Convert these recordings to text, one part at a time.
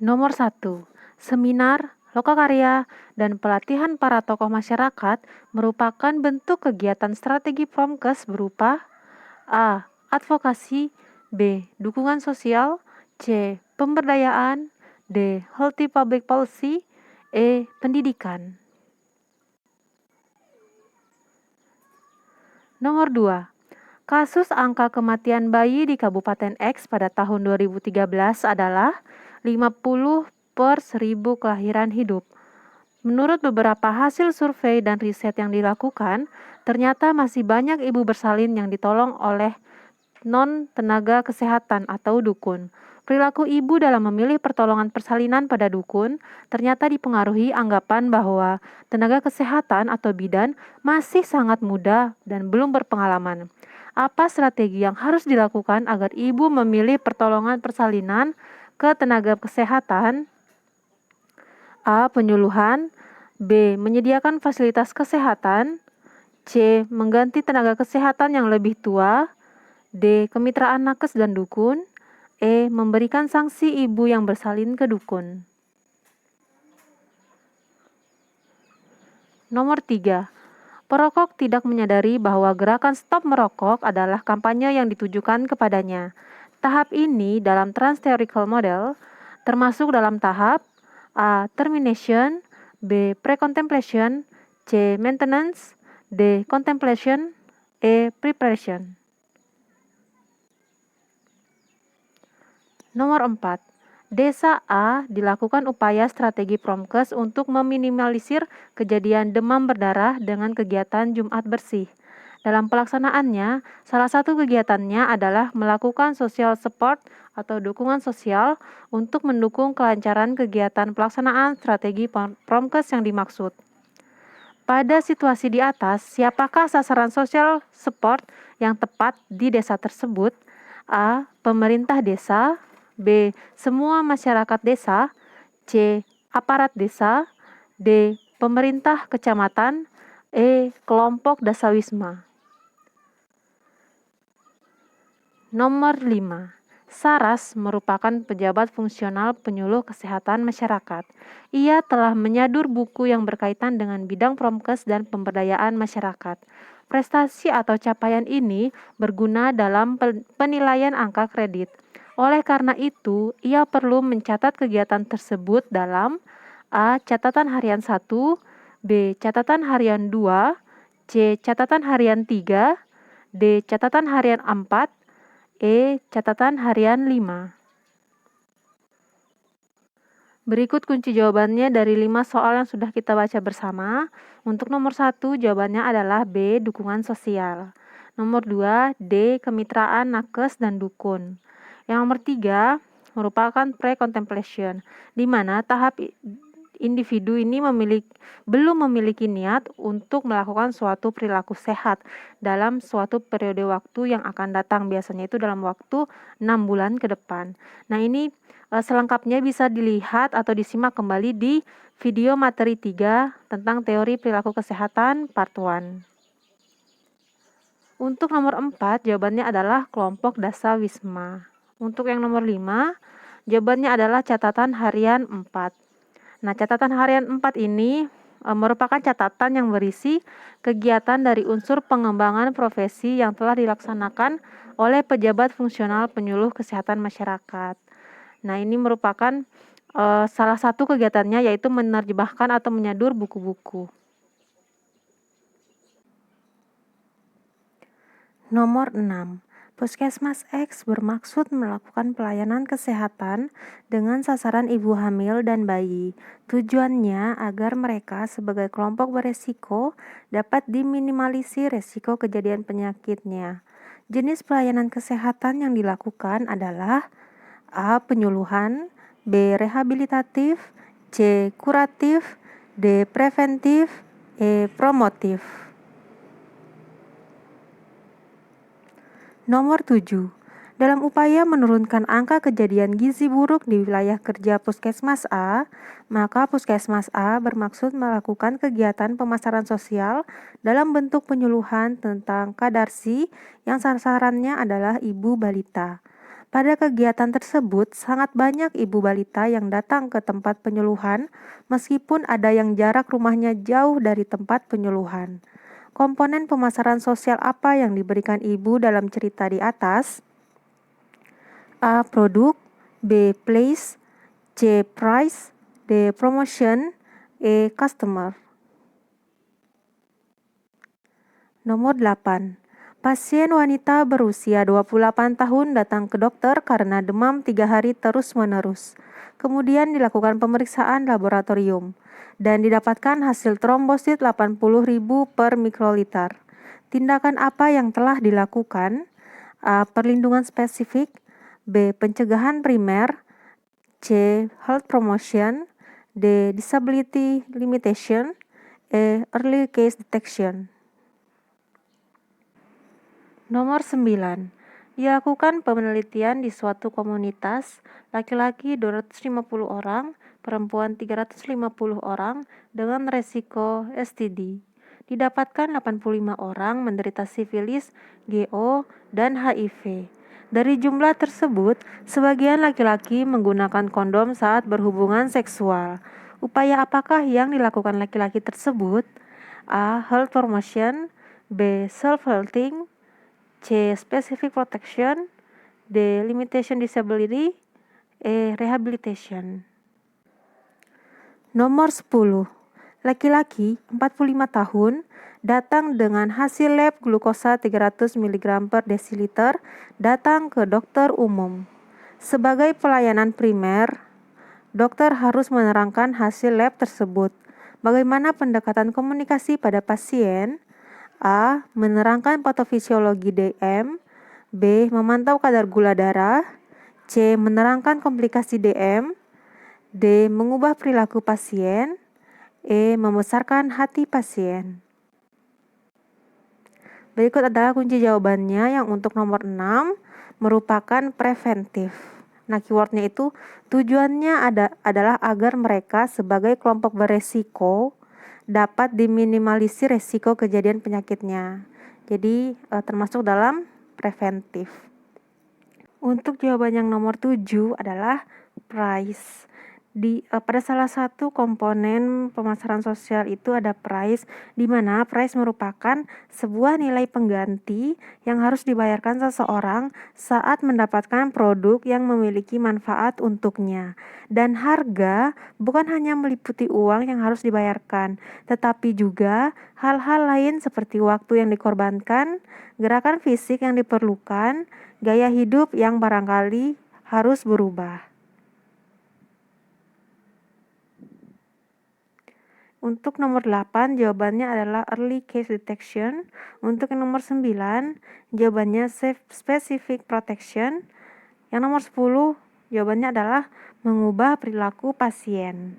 Nomor 1. Seminar, lokakarya, dan pelatihan para tokoh masyarakat merupakan bentuk kegiatan strategi Promkes berupa A. Advokasi, B. Dukungan sosial, C. Pemberdayaan, D. Healthy public policy, E. Pendidikan. Nomor 2. Kasus angka kematian bayi di Kabupaten X pada tahun 2013 adalah 50 per 1000 kelahiran hidup. Menurut beberapa hasil survei dan riset yang dilakukan, ternyata masih banyak ibu bersalin yang ditolong oleh non-tenaga kesehatan atau dukun. Perilaku ibu dalam memilih pertolongan persalinan pada dukun ternyata dipengaruhi anggapan bahwa tenaga kesehatan atau bidan masih sangat muda dan belum berpengalaman. Apa strategi yang harus dilakukan agar ibu memilih pertolongan persalinan ke tenaga kesehatan? A. Penyuluhan, B. Menyediakan fasilitas kesehatan, C. Mengganti tenaga kesehatan yang lebih tua, D. Kemitraan nakes dan dukun, E. Memberikan sanksi ibu yang bersalin ke dukun. Nomor 3. Perokok tidak menyadari bahwa gerakan stop merokok adalah kampanye yang ditujukan kepadanya. Tahap ini dalam trans-theoretical model termasuk dalam tahap A. Termination, B. Pre-contemplation, C. Maintenance, D. Contemplation, E. Preparation. Nomor 4. Desa A dilakukan upaya strategi Promkes untuk meminimalisir kejadian demam berdarah dengan kegiatan Jumat bersih. Dalam pelaksanaannya, salah satu kegiatannya adalah melakukan social support atau dukungan sosial untuk mendukung kelancaran kegiatan pelaksanaan strategi Promkes yang dimaksud. Pada situasi di atas, siapakah sasaran social support yang tepat di desa tersebut? A. Pemerintah desa, B. Semua masyarakat desa, C. Aparat desa, D. Pemerintah kecamatan, E. Kelompok dasawisma. Nomor 5. Saras merupakan pejabat fungsional penyuluh kesehatan masyarakat. Ia telah menyadur buku yang berkaitan dengan bidang Promkes dan pemberdayaan masyarakat. Prestasi atau capaian ini berguna dalam penilaian angka kredit. Oleh karena itu, ia perlu mencatat kegiatan tersebut dalam A. Catatan harian 1, B. Catatan harian 2, C. Catatan harian 3, D. Catatan harian 4, E. Catatan harian 5. Berikut kunci jawabannya dari 5 soal yang sudah kita baca bersama. Untuk nomor 1, jawabannya adalah B. Dukungan sosial. Nomor 2, D. Kemitraan nakes dan dukun. Yang nomor 3 merupakan pre-contemplation, di mana tahap individu ini belum memiliki niat untuk melakukan suatu perilaku sehat dalam suatu periode waktu yang akan datang, biasanya itu dalam waktu 6 bulan ke depan. Nah, ini selengkapnya bisa dilihat atau disimak kembali di video materi 3 tentang teori perilaku kesehatan part 1. Untuk nomor 4, jawabannya adalah kelompok dasawisma. Untuk yang nomor 5, jawabannya adalah catatan harian 4. Nah, catatan harian 4 ini merupakan catatan yang berisi kegiatan dari unsur pengembangan profesi yang telah dilaksanakan oleh pejabat fungsional penyuluh kesehatan masyarakat. Nah, ini merupakan salah satu kegiatannya yaitu menerjemahkan atau menyadur buku-buku. Nomor 6. Puskesmas X bermaksud melakukan pelayanan kesehatan dengan sasaran ibu hamil dan bayi. Tujuannya agar mereka sebagai kelompok beresiko dapat diminimalisir resiko kejadian penyakitnya. Jenis pelayanan kesehatan yang dilakukan adalah A. Penyuluhan, B. Rehabilitatif, C. Kuratif, D. Preventif, E. Promotif. Nomor 7. Dalam upaya menurunkan angka kejadian gizi buruk di wilayah kerja Puskesmas A, maka Puskesmas A bermaksud melakukan kegiatan pemasaran sosial dalam bentuk penyuluhan tentang kadarsi yang sasarannya adalah ibu balita. Pada kegiatan tersebut, sangat banyak ibu balita yang datang ke tempat penyuluhan, meskipun ada yang jarak rumahnya jauh dari tempat penyuluhan. Komponen pemasaran sosial apa yang diberikan ibu dalam cerita di atas? A. Produk, B. Place, C. Price, D. Promotion, E. Customer. Nomor 8. Pasien wanita berusia 28 tahun datang ke dokter karena demam 3 hari terus-menerus. Kemudian dilakukan pemeriksaan laboratorium dan didapatkan hasil trombosit 80.000 per mikroliter. Tindakan apa yang telah dilakukan? A. Perlindungan spesifik, B. Pencegahan primer, C. Health promotion, D. Disability limitation, E. Early case detection. Nomor 9. Dilakukan penelitian di suatu komunitas, laki-laki 250 orang, perempuan 350 orang dengan resiko STD. Didapatkan 85 orang menderita sifilis, GO, dan HIV. Dari jumlah tersebut, sebagian laki-laki menggunakan kondom saat berhubungan seksual. Upaya apakah yang dilakukan laki-laki tersebut? A. Health promotion, B. Self-healthing, C. Specific protection, D. Limitation disability, E. Rehabilitation. Nomor 10. Laki-laki 45 tahun datang dengan hasil lab glukosa 300 mg per desiliter datang ke dokter umum. Sebagai pelayanan primer, dokter harus menerangkan hasil lab tersebut. Bagaimana pendekatan komunikasi pada pasien? A. Menerangkan patofisiologi DM, B. Memantau kadar gula darah, C. Menerangkan komplikasi DM, D. Mengubah perilaku pasien, E. Membesarkan hati pasien. Berikut adalah kunci jawabannya yang untuk nomor 6 merupakan preventif. Nah, keywordnya itu tujuannya adalah agar mereka sebagai kelompok beresiko dapat diminimalisir resiko kejadian penyakitnya. Jadi termasuk dalam preventif. Untuk jawaban yang nomor 7 adalah price. Pada salah satu komponen pemasaran sosial itu ada price, di mana price merupakan sebuah nilai pengganti yang harus dibayarkan seseorang saat mendapatkan produk yang memiliki manfaat untuknya. Dan harga bukan hanya meliputi uang yang harus dibayarkan, tetapi juga hal-hal lain seperti waktu yang dikorbankan, gerakan fisik yang diperlukan, gaya hidup yang barangkali harus berubah. Untuk nomor 8, jawabannya adalah early case detection. Untuk yang nomor 9, jawabannya specific protection. Yang nomor 10, jawabannya adalah mengubah perilaku pasien.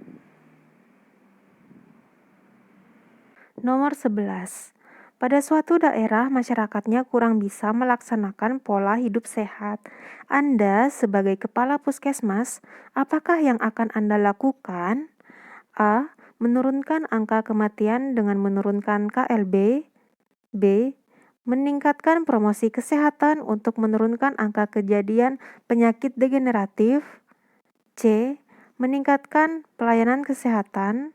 Nomor 11. Pada suatu daerah, masyarakatnya kurang bisa melaksanakan pola hidup sehat. Anda sebagai kepala puskesmas, apakah yang akan Anda lakukan? A. Menurunkan angka kematian dengan menurunkan KLB. B. Meningkatkan promosi kesehatan untuk menurunkan angka kejadian penyakit degeneratif. C. Meningkatkan pelayanan kesehatan.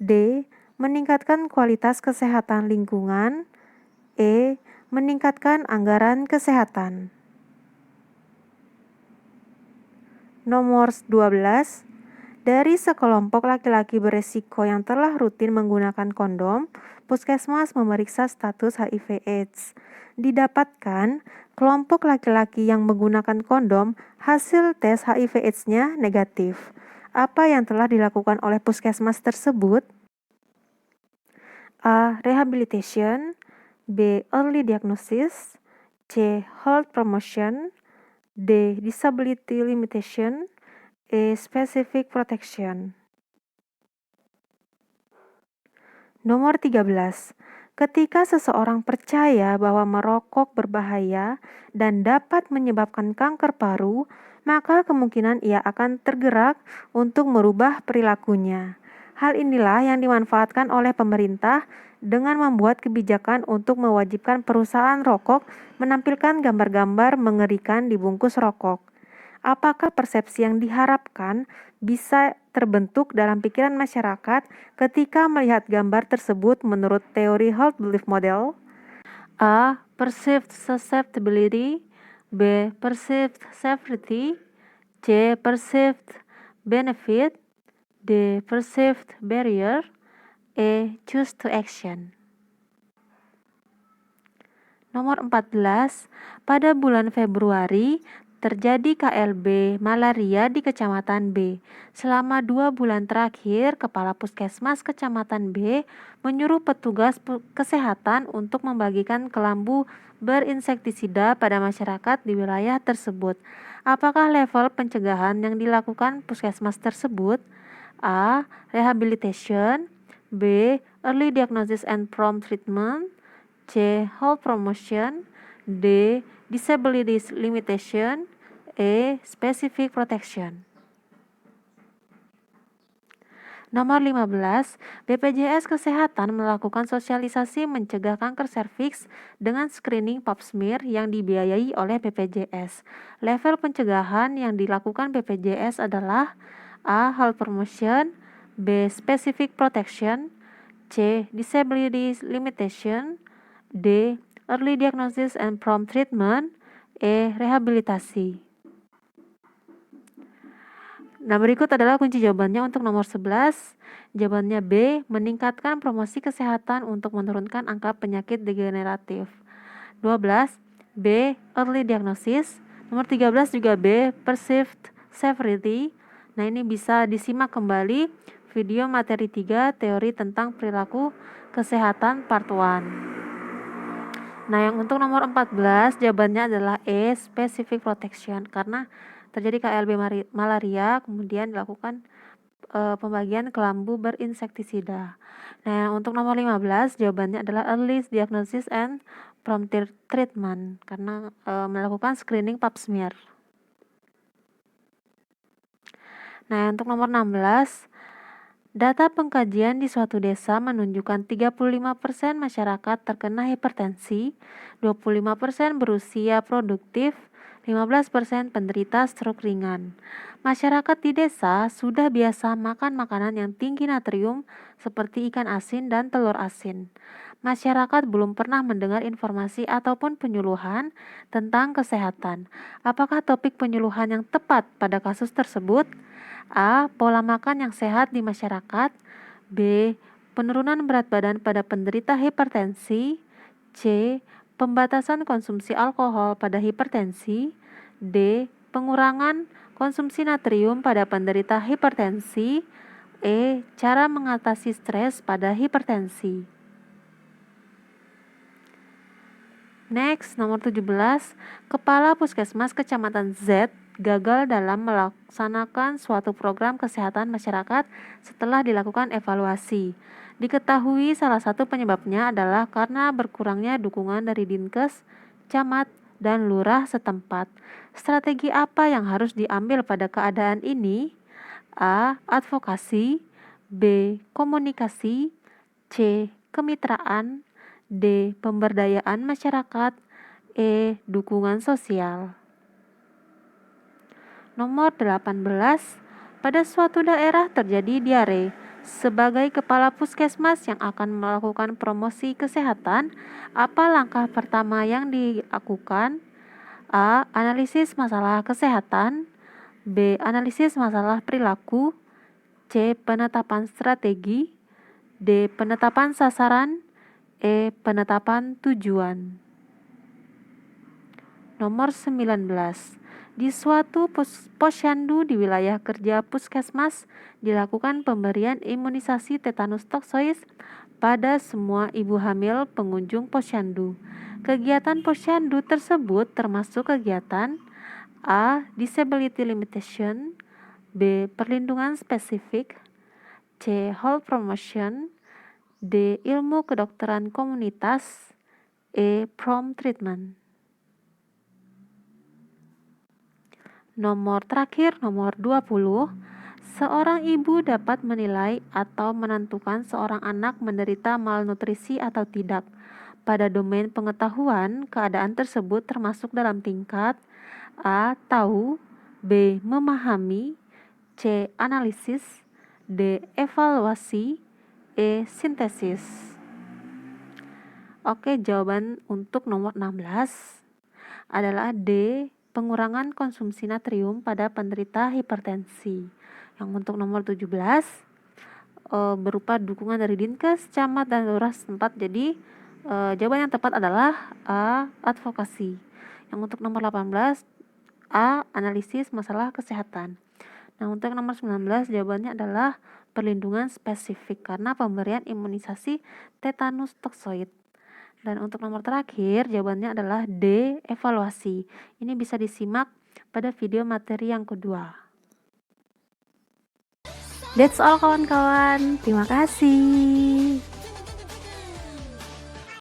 D. Meningkatkan kualitas kesehatan lingkungan. E. Meningkatkan anggaran kesehatan. Nomor 12. Dari sekelompok laki-laki beresiko yang telah rutin menggunakan kondom, puskesmas memeriksa status HIV/AIDS. Didapatkan, kelompok laki-laki yang menggunakan kondom, hasil tes HIV/AIDS-nya negatif. Apa yang telah dilakukan oleh puskesmas tersebut? A. Rehabilitation, B. Early diagnosis, C. Health promotion, D. Disability limitation, E. Specific protection. Nomor 13. Ketika seseorang percaya bahwa merokok berbahaya dan dapat menyebabkan kanker paru, maka kemungkinan ia akan tergerak untuk merubah perilakunya. Hal inilah yang dimanfaatkan oleh pemerintah dengan membuat kebijakan untuk mewajibkan perusahaan rokok menampilkan gambar-gambar mengerikan di bungkus rokok. Apakah persepsi yang diharapkan bisa terbentuk dalam pikiran masyarakat ketika melihat gambar tersebut menurut teori Held Belief Model? A. Perceived susceptibility. B. Perceived safety. C. Perceived benefit. D. Perceived barrier. E. Choose to action. Nomor 14, pada bulan Februari terjadi KLB malaria di Kecamatan B. Selama 2 bulan terakhir, Kepala Puskesmas Kecamatan B menyuruh petugas kesehatan untuk membagikan kelambu berinsektisida pada masyarakat di wilayah tersebut. Apakah level pencegahan yang dilakukan puskesmas tersebut? A. Rehabilitation. B. Early diagnosis and prompt treatment. C. Health promotion. D. Disability limitation. E. Specific protection. Nomor 15, BPJS Kesehatan melakukan sosialisasi mencegah kanker serviks dengan screening pap smear yang dibiayai oleh BPJS. Level pencegahan yang dilakukan BPJS adalah A. Health promotion. B. Specific protection. C. Disability limitation. D. Early diagnosis and prompt treatment. E. Rehabilitasi. Nah, berikut adalah kunci jawabannya untuk nomor 11. Jawabannya B. Meningkatkan promosi kesehatan untuk menurunkan angka penyakit degeneratif. 12. B. Early diagnosis. Nomor 13 juga B. Perceived severity. Nah, ini bisa disimak kembali video materi 3 teori tentang perilaku kesehatan part 1. Nah, yang untuk nomor 14 jawabannya adalah E. Specific protection, karena terjadi KLB malaria, kemudian dilakukan pembagian kelambu berinsektisida. Nah, untuk nomor 15 jawabannya adalah early diagnosis and prompt treatment, karena melakukan screening pap smear. Nah, untuk nomor 16, data pengkajian di suatu desa menunjukkan 35% masyarakat terkena hipertensi, 25% berusia produktif, 15% penderita stroke ringan. Masyarakat di desa sudah biasa makan makanan yang tinggi natrium seperti ikan asin dan telur asin. Masyarakat belum pernah mendengar informasi ataupun penyuluhan tentang kesehatan. Apakah topik penyuluhan yang tepat pada kasus tersebut? A. Pola makan yang sehat di masyarakat. B. Penurunan berat badan pada penderita hipertensi. C. Pembatasan konsumsi alkohol pada hipertensi. D. Pengurangan konsumsi natrium pada penderita hipertensi. E. Cara mengatasi stres pada hipertensi. Next, nomor 17, Kepala Puskesmas Kecamatan Z gagal dalam melaksanakan suatu program kesehatan masyarakat setelah dilakukan evaluasi. Diketahui salah satu penyebabnya adalah karena berkurangnya dukungan dari Dinkes, camat, dan lurah setempat. Strategi apa yang harus diambil pada keadaan ini? A. Advokasi. B. Komunikasi. C. Kemitraan. D. Pemberdayaan masyarakat. E. Dukungan sosial. Nomor 18, pada suatu daerah terjadi diare. Sebagai kepala puskesmas yang akan melakukan promosi kesehatan, apa langkah pertama yang dilakukan? A. Analisis masalah kesehatan. B. Analisis masalah perilaku. C. Penetapan strategi. D. Penetapan sasaran. E. Penetapan tujuan. Nomor 19, di suatu posyandu di wilayah kerja puskesmas dilakukan pemberian imunisasi tetanus toksoid pada semua ibu hamil pengunjung posyandu. Kegiatan posyandu tersebut termasuk kegiatan A. Disability limitation. B. Perlindungan spesifik. C. Health promotion. D. Ilmu kedokteran komunitas. E. Prompt treatment. Nomor terakhir, nomor 20, seorang ibu dapat menilai atau menentukan seorang anak menderita malnutrisi atau tidak. Pada domain pengetahuan, keadaan tersebut termasuk dalam tingkat A. Tahu. B. Memahami, C. Analisis, D. Evaluasi, E. Sintesis. Oke, jawaban untuk nomor 16 adalah D. Pengurangan konsumsi natrium pada penderita hipertensi. Yang untuk nomor 17 berupa dukungan dari Dinkes, camat, dan lurah setempat. Jadi jawaban yang tepat adalah A. Advokasi. Yang untuk nomor 18 A. Analisis masalah kesehatan. Nah, untuk nomor 19 jawabannya adalah perlindungan spesifik karena pemberian imunisasi tetanus toksoid. Dan untuk nomor terakhir jawabannya adalah D. Evaluasi. Ini bisa disimak pada video materi yang kedua. That's all kawan-kawan. Terima kasih.